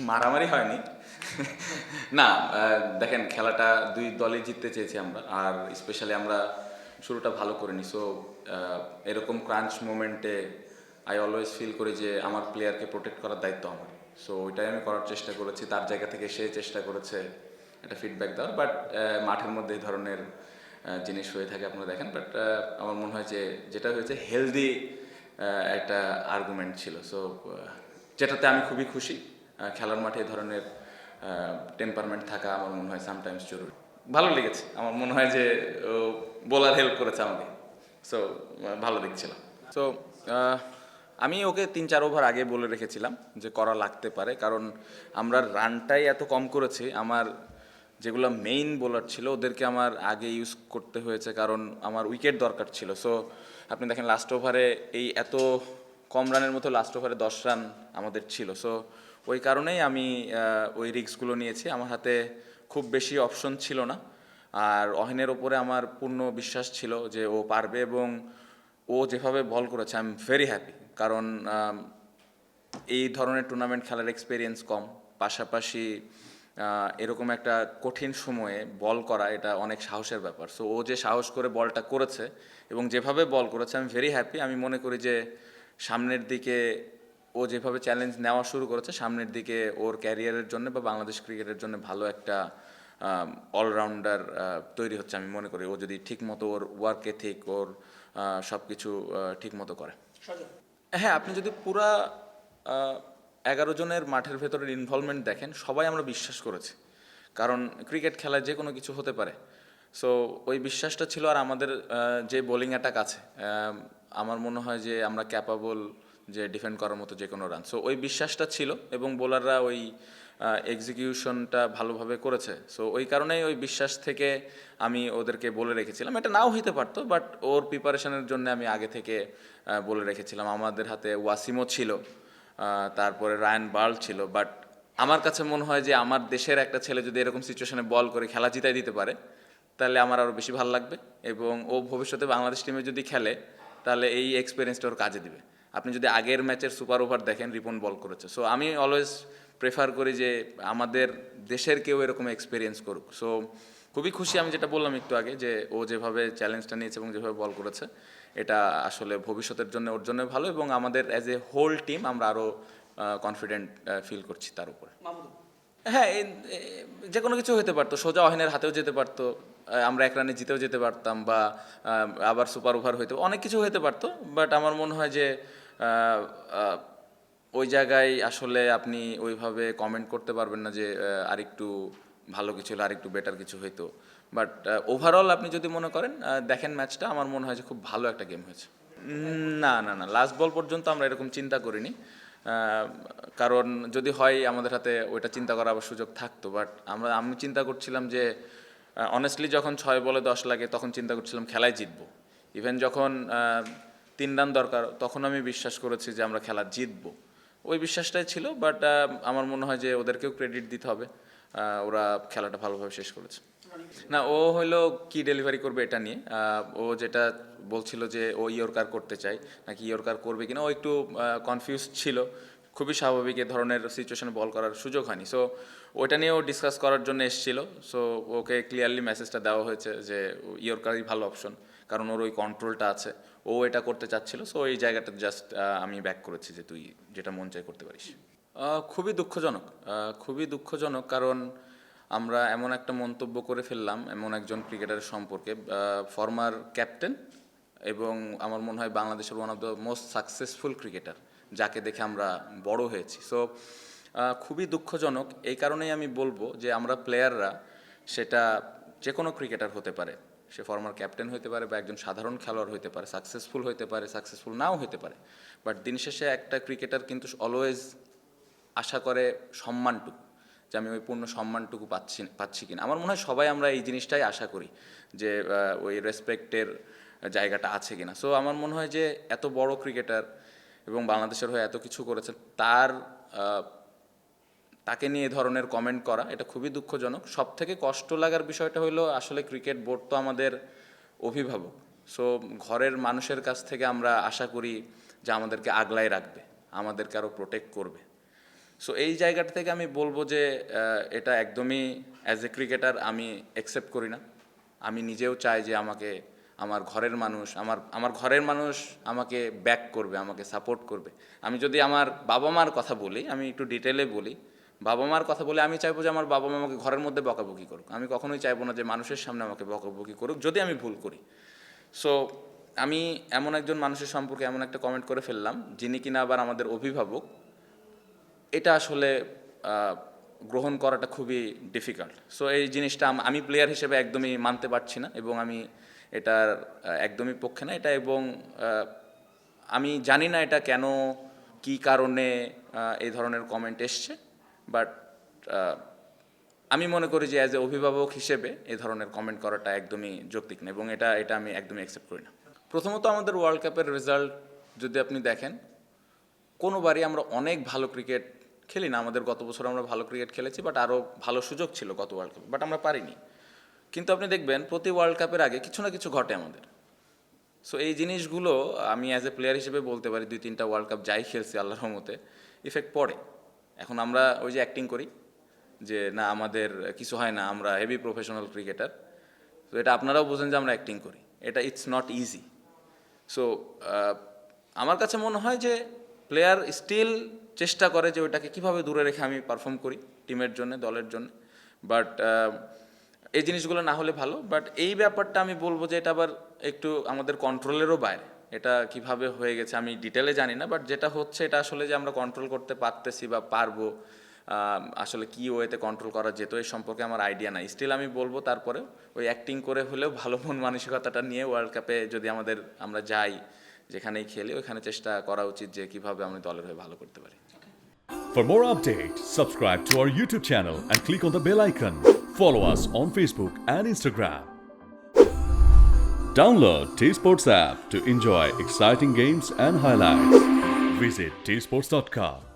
মারামারি হয়নি। না, দেখেন খেলাটা দুই দলই জিততে চেয়েছি আমরা, আর স্পেশালি আমরা শুরুটা ভালো করিনি। সো এরকম ক্রাঞ্চ মোমেন্টে আই অলওয়েজ ফিল করি যে আমার প্লেয়ারকে প্রোটেক্ট করার দায়িত্ব আমার। সো ওইটাই আমি করার চেষ্টা করেছি, তার জায়গা থেকে সে চেষ্টা করেছে একটা ফিডব্যাক দেওয়ার। বাট মাঠের মধ্যে এই ধরনের জিনিস হয়ে থাকে আপনারা দেখেন। বাট আমার মনে হয় যে যেটা হয়েছে হেলদি একটা আর্গুমেন্ট ছিল। সো যেটাতে আমি খুবই খুশি। খেলার মাঠে এই ধরনের টেম্পারমেন্ট থাকা আমার মনে হয় সামটাইমস জরুরি। ভালো লেগেছে, আমার মনে হয় যে বোলার হেল্প করেছে আমাকে। সো ভালো দেখছিলাম। সো আমি ওকে 3-4 ওভার আগে বলে রেখেছিলাম যে করা লাগতে পারে, কারণ আমরা রানটাই এত কম করেছি। আমার যেগুলো মেইন বোলার ছিল ওদেরকে আমার আগে ইউজ করতে হয়েছে, কারণ আমার উইকেট দরকার ছিল। সো আপনি দেখেন লাস্ট ওভারে এই এত কম রানের মতো লাস্ট ওভারে 10 রান আমাদের ছিল। সো ওই কারণেই আমি ওই রিস্কগুলো নিয়েছি। আমার হাতে খুব বেশি অপশন ছিল না, আর অহিনের ওপরে আমার পূর্ণ বিশ্বাস ছিল যে ও পারবে, এবং ও যেভাবে বল করেছে আই এম ভেরি হ্যাপি। কারণ এই ধরনের টুর্নামেন্ট খেলার এক্সপিরিয়েন্স কম, পাশাপাশি এরকম একটা কঠিন সময়ে বল করা এটা অনেক সাহসের ব্যাপার। সো ও যে সাহস করে বলটা করেছে এবং যেভাবে বল করেছে আমি ভেরি হ্যাপি। আমি মনে করি যে সামনের দিকে ও যেভাবে চ্যালেঞ্জ নেওয়া শুরু করেছে, সামনের দিকে ওর ক্যারিয়ারের জন্য বা বাংলাদেশ ক্রিকেটের জন্য ভালো একটা অলরাউন্ডার তৈরি হচ্ছে আমি মনে করি, ও যদি ঠিক মতো ওর ওয়ার্ক এথিক, ওর সব কিছু ঠিক মতো করে। হ্যাঁ, আপনি যদি পুরা 11 জনের মাঠের ভেতরের ইনভলভমেন্ট দেখেন, সবাই আমরা বিশ্বাস করেছি, কারণ ক্রিকেট খেলায় যে কোনো কিছু হতে পারে। সো ওই বিশ্বাসটা ছিল। আর আমাদের যে বোলিং অ্যাটাক আছে, আমার মনে হয় যে আমরা ক্যাপাবল যে ডিফেন্ড করার মতো যে কোনো রান। সো ওই বিশ্বাসটা ছিল, এবং বোলাররা ওই এক্সিকিউশনটা ভালোভাবে করেছে। সো ওই কারণেই ওই বিশ্বাস থেকে আমি ওদেরকে বলে রেখেছিলাম। এটা নাও হইতে পারতো, বাট ওর প্রিপারেশনের জন্য আমি আগে থেকে বলে রেখেছিলাম। আমাদের হাতে ওয়াসিমও ছিল, তারপরে রায়ান বার্ল ছিল। বাট আমার কাছে মনে হয় যে আমার দেশের একটা ছেলে যদি এরকম সিচুয়েশনে বল করে খেলা জিতাই দিতে পারে, তাহলে আমার আরও বেশি ভালো লাগবে, এবং ও ভবিষ্যতে বাংলাদেশ টিমে যদি খেলে তাহলে এই এক্সপিরিয়েন্সটা ওর কাজে দিবে। আপনি যদি আগের ম্যাচের সুপার ওভার দেখেন, রিপন বল করেছে। সো আমি অলওয়েজ প্রেফার করি যে আমাদের দেশের কেউ এরকম এক্সপিরিয়েন্স করুক। সো খুবই খুশি, আমি যেটা বললাম একটু আগে, যে ও যেভাবে চ্যালেঞ্জটা নিয়েছে এবং যেভাবে বল করেছে, এটা আসলে ভবিষ্যতের জন্য ওর জন্য ভালো, এবং আমাদের অ্যাজ এ হোল টিম আমরা আরও কনফিডেন্ট ফিল করছি তার উপরে। হ্যাঁ, যে কোনো কিছু হতে পারতো, সোজা অহিনের হাতেও যেতে পারতো, আমরা 1 রানে জিতেও যেতে পারতাম, বা আবার সুপার ওভার হইতে অনেক কিছু হতে পারতো। বাট আমার মনে হয় যে আহ, আহ, ওই জায়গায় আসলে আপনি ওইভাবে কমেন্ট করতে পারবেন না যে আরেকটু ভালো কিছু হলো, আরেকটু বেটার কিছু হইতো। বাট ওভারঅল আপনি যদি মনে করেন দেখেন ম্যাচটা, আমার মনে হয় যে খুব ভালো একটা গেম হয়েছে। না, না, না, লাস্ট বল পর্যন্ত আমরা এরকম চিন্তা করিনি। কারণ যদি হয় আমাদের হাতে ওইটা চিন্তা করার আবার সুযোগ থাকতো। বাট আমি চিন্তা করছিলাম যে অনেস্টলি যখন 6 বলে 10 লাগে তখন চিন্তা করছিলাম খেলায় জিতবো। ইভেন যখন 3 রান দরকার তখন আমি বিশ্বাস করেছি যে আমরা খেলা জিতবো। ওই বিশ্বাসটাই ছিল। বাট আমার মনে হয় যে ওদেরকেও ক্রেডিট দিতে হবে, ওরা খেলাটা ভালোভাবে শেষ করেছে। না, ও হইলো কি ডেলিভারি করবে এটা নিয়ে। ও যেটা বলছিল যে ও ইয়র্কার করতে চায়, নাকি ইয়র্কার করবে কিনা, ও একটু কনফিউজ ছিল। খুবই স্বাভাবিক, এ ধরনের সিচুয়েশনে বল করার সুযোগ হয়নি। সো ওইটা নিয়ে ও ডিসকাস করার জন্য এসেছিল। সো ওকে ক্লিয়ারলি মেসেজটা দেওয়া হয়েছে যে ইয়র্কারই ভালো অপশন, কারণ ওর ওই কন্ট্রোলটা আছে, ও এটা করতে চাচ্ছিল। সো এই জায়গাটা জাস্ট আমি ব্যাক করেছি যে তুই যেটা মন চাই করতে পারিস। খুবই দুঃখজনক, খুবই দুঃখজনক, কারণ আমরা এমন একটা মন্তব্য করে ফেললাম এমন একজন ক্রিকেটারের সম্পর্কে, ফর্মার ক্যাপ্টেন, এবং আমার মনে হয় বাংলাদেশের one of the most successful cricketer, যাকে দেখে আমরা বড় হয়েছি। সো খুবই দুঃখজনক। এই কারণেই আমি বলবো যে আমরা প্লেয়াররা, সেটা যে কোনো ক্রিকেটার হতে পারে, সে ফর্মার ক্যাপ্টেন হতে পারে বা একজন সাধারণ খেলোয়াড় হতে পারে, সাকসেসফুল হতে পারে, সাকসেসফুল নাও হতে পারে, বাট দিন শেষে একটা ক্রিকেটার কিন্তু অলওয়েজ আশা করে সম্মানটুকু, যে আমি ওই পূর্ণ সম্মানটুকু পাচ্ছি কিনা। আমার মনে হয় সবাই আমরা এই জিনিসটাই আশা করি, যে ওই রেসপেক্টের জায়গাটা আছে কিনা। সো আমার মনে হয় যে এত বড় ক্রিকেটার এবং বাংলাদেশের হয়ে এত কিছু করেছে, তাকে নিয়ে এ ধরনের কমেন্ট করা এটা খুবই দুঃখজনক। সব থেকে কষ্ট লাগার বিষয়টা হলো আসলে ক্রিকেট বোর্ড তো আমাদের অভিভাবক। সো ঘরের মানুষের কাছ থেকে আমরা আশা করি যে আমাদেরকে আগলায় রাখবে, আমাদেরকে আরও প্রোটেক্ট করবে। সো এই জায়গাটা থেকে আমি বলবো যে এটা একদমই অ্যাজ এ ক্রিকেটার আমি অ্যাকসেপ্ট করি না। আমি নিজেও চাই যে আমাকে আমার ঘরের মানুষ আমার ঘরের মানুষ আমাকে ব্যাক করবে, আমাকে সাপোর্ট করবে। আমি যদি আমার বাবা মার কথা বলি, আমি একটু ডিটেলে বলি, বাবা মার কথা বলে আমি চাইবো যে আমার বাবা মা আমাকে ঘরের মধ্যে বকাবকি করুক। আমি কখনোই চাইবো না যে মানুষের সামনে আমাকে বকাবকি করুক যদি আমি ভুল করি। সো আমি এমন একজন মানুষের সম্পর্কে এমন একটা কমেন্ট করে ফেললাম যিনি কিনা আবার আমাদের অভিভাবক, এটা আসলে গ্রহণ করাটা খুবই ডিফিকাল্ট। সো এই জিনিসটা আমি প্লেয়ার হিসেবে একদমই মানতে পারছি না এবং আমি এটার একদমই পক্ষে না এটা। এবং আমি জানি না এটা কেন, কি কারণে এই ধরনের কমেন্ট এসছে, বাট আমি মনে করি যে অ্যাজ এ অভিভাবক হিসেবে এই ধরনের কমেন্ট করাটা একদমই যৌক্তিক না এবং এটা আমি একদমই অ্যাকসেপ্ট করি না। প্রথমত আমাদের ওয়ার্ল্ড কাপের রেজাল্ট যদি আপনি দেখেন, কোনোবারই আমরা অনেক ভালো ক্রিকেট খেলি না। আমাদের গত বছর আমরা ভালো ক্রিকেট খেলেছি, বাট আরও ভালো সুযোগ ছিল গত ওয়ার্ল্ড কাপে, বাট আমরা পারিনি। কিন্তু আপনি দেখবেন প্রতি ওয়ার্ল্ড কাপের আগে কিছু না কিছু ঘটে আমাদের। সো এই জিনিসগুলো আমি অ্যাজ এ প্লেয়ার হিসেবে বলতে পারি 2-3টা ওয়ার্ল্ড কাপ যাই খেলছি আল্লাহর রহমতে ইফেক্ট পড়ে। এখন আমরা ওই যে অ্যাক্টিং করি যে না আমাদের কিছু হয় না, আমরা হেভি প্রফেশনাল ক্রিকেটার, তো এটা আপনারাও বোঝেন যে আমরা অ্যাক্টিং করি, এটা ইটস নট ইজি। সো আমার কাছে মনে হয় যে প্লেয়ার স্টিল চেষ্টা করে যে ওইটাকে কীভাবে দূরে রেখে আমি পারফর্ম করি টিমের জন্য, দলের জন্য, বাট এই জিনিসগুলো না হলে ভালো। বাট এই ব্যাপারটা আমি বলবো যে এটা আবার একটু আমাদের কন্ট্রোলেরও বাইরে। এটা কিভাবে হয়ে গেছে আমি ডিটেলে জানি না, বাট যেটা হচ্ছে এটা আসলে যে আমরা কন্ট্রোল করতে পারতেছি বা পারবো, আসলে কী ওয়েতে কন্ট্রোল করা যেত এই সম্পর্কে আমার আইডিয়া নাই। স্টিল আমি বলবো তারপরে ওই অ্যাক্টিং করে হলেও ভালো মন মানসিকতাটা নিয়ে ওয়ার্ল্ড কাপে যদি আমরা যাই, যেখানেই খেলি ওইখানে চেষ্টা করা উচিত যে কীভাবে আমরা দলের হয়ে ভালো করতে পারি। For more updates, subscribe to our YouTube channel and click on the bell icon. Follow us on Facebook and Instagram. Download T-Sports app to enjoy exciting games and highlights. Visit tsports.com.